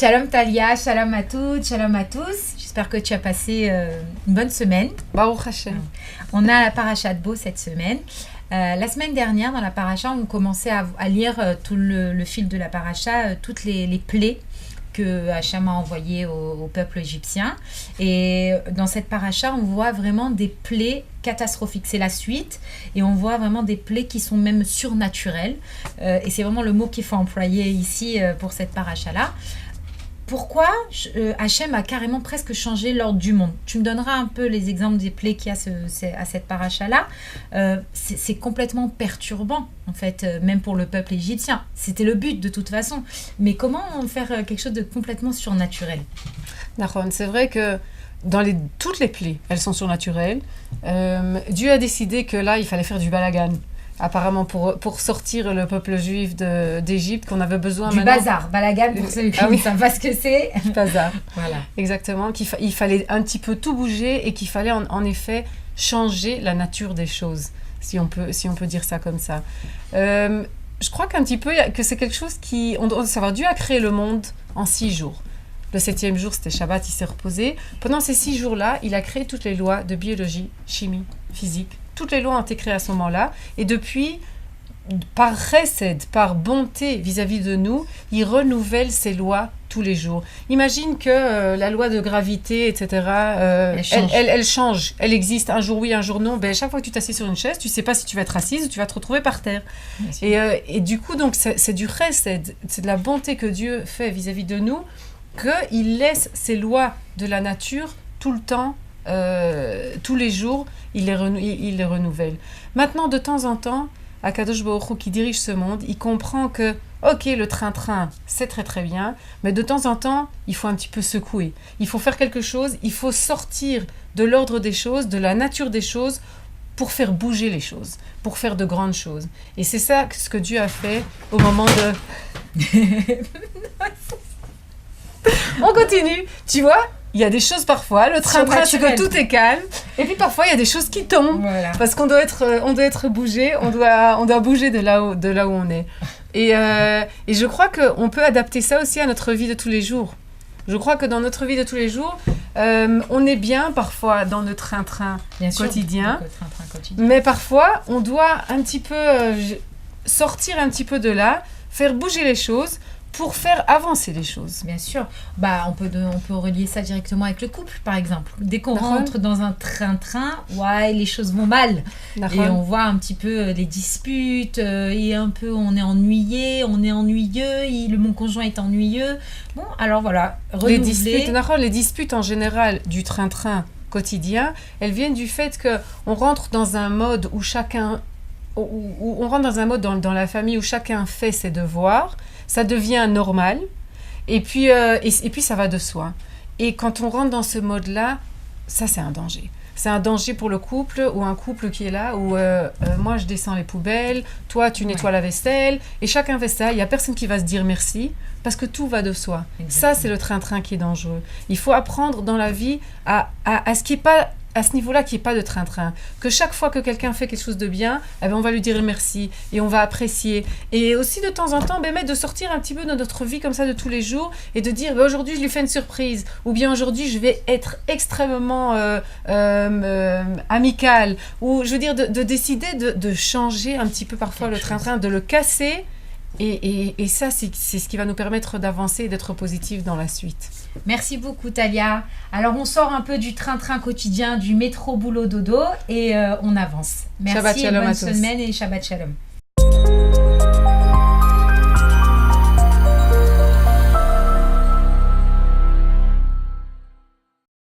Shalom Talia, shalom à toutes, shalom à tous. J'espère que tu as passé une bonne semaine. Baruch Hashem. On a la paracha de Bo cette semaine. La semaine dernière, dans la paracha, on commençait à lire tout le fil de la paracha, toutes les plaies que Hachem a envoyées au peuple égyptien. Et dans cette paracha, on voit vraiment des plaies catastrophiques. C'est la suite. Et on voit vraiment des plaies qui sont même surnaturelles. Et c'est vraiment le mot qu'il faut employer ici pour cette paracha-là. Pourquoi Hachem a carrément presque changé l'ordre du monde? Tu me donneras un peu les exemples des plaies qu'il y a à cette paracha-là. C'est complètement perturbant, en fait, même pour le peuple égyptien. C'était le but, de toute façon. Mais comment faire quelque chose de complètement surnaturel? Nahon, c'est vrai que toutes les plaies, elles sont surnaturelles. Dieu a décidé que là, il fallait faire du balagan. Apparemment, pour sortir le peuple juif d'Égypte, qu'on avait besoin du maintenant... bazar, balagan, pour ceux qui ne savent pas ce que c'est. Bazar. Voilà. Exactement, il fallait un petit peu tout bouger et qu'il fallait en effet changer la nature des choses, si on peut dire ça comme ça. Je crois qu'un petit peu, que c'est quelque chose on doit savoir. Dieu a créé le monde en 6 jours. Le 7e jour, c'était Shabbat, il s'est reposé. Pendant ces 6 jours-là, il a créé toutes les lois de biologie, chimie, physique. Toutes les lois ont été créées à ce moment-là. Et depuis, par chesed, par bonté vis-à-vis de nous, il renouvelle ces lois tous les jours. Imagine que la loi de gravité, etc., elle change. Elle existe un jour oui, un jour non. Ben, chaque fois que tu t'assieds sur une chaise, tu ne sais pas si tu vas être assise ou tu vas te retrouver par terre. Et du coup, donc, c'est du chesed, c'est de la bonté que Dieu fait vis-à-vis de nous, qu'il laisse ces lois de la nature tout le temps, tous les jours, il les renouvelle. Maintenant, de temps en temps, Akadosh Baruch Hu, qui dirige ce monde, il comprend que, ok, le train-train, c'est très très bien, mais de temps en temps, il faut un petit peu secouer. Il faut faire quelque chose, il faut sortir de l'ordre des choses, de la nature des choses, pour faire bouger les choses, pour faire de grandes choses. Et c'est ça ce que Dieu a fait au moment de... On continue, tu vois? Il y a des choses parfois, le train-train, c'est que tout est calme. Et puis parfois, il y a des choses qui tombent. Voilà. Parce qu'on doit être bougé, on doit bouger de là où on est. Et je crois qu'on peut adapter ça aussi à notre vie de tous les jours. Je crois que dans notre vie de tous les jours, on est bien parfois dans le train-train quotidien. Mais parfois, on doit un petit peu sortir un petit peu de là, faire bouger les choses, pour faire avancer les choses. Bien sûr. On peut relier ça directement avec le couple, par exemple. Dès qu'on rentre dans un train-train, les choses vont mal. Et on voit un petit peu les disputes, et un peu on est ennuyé, on est ennuyeux, mon conjoint est ennuyeux. Bon, alors voilà, renouveler. Les disputes en général du train-train quotidien, elles viennent du fait qu'on rentre dans un mode où on rentre dans un mode dans la famille où chacun fait ses devoirs. Ça devient normal, et puis ça va de soi. Et quand on rentre dans ce mode-là, ça c'est un danger. C'est un danger pour le couple, ou un couple qui est là, où moi je descends les poubelles, toi tu nettoies la vaisselle, et chacun fait ça, il n'y a personne qui va se dire merci, parce que tout va de soi. Exactement. Ça c'est le train-train qui est dangereux. Il faut apprendre dans la vie à ce qui n'est pas... à ce niveau-là, qu'il n'y ait pas de train-train. Que chaque fois que quelqu'un fait quelque chose de bien, on va lui dire merci et on va apprécier. Et aussi de temps en temps, de sortir un petit peu de notre vie comme ça de tous les jours et de dire aujourd'hui je lui fais une surprise ou bien aujourd'hui je vais être extrêmement amical, ou je veux dire de décider de changer un petit peu parfois le train-train, de le casser. Et ça, c'est ce qui va nous permettre d'avancer et d'être positif dans la suite. Merci beaucoup, Talia. Alors, on sort un peu du train-train quotidien, du métro, boulot, dodo, et on avance. Merci, Shabbat shalom bonne à tous. semaine et Shabbat shalom.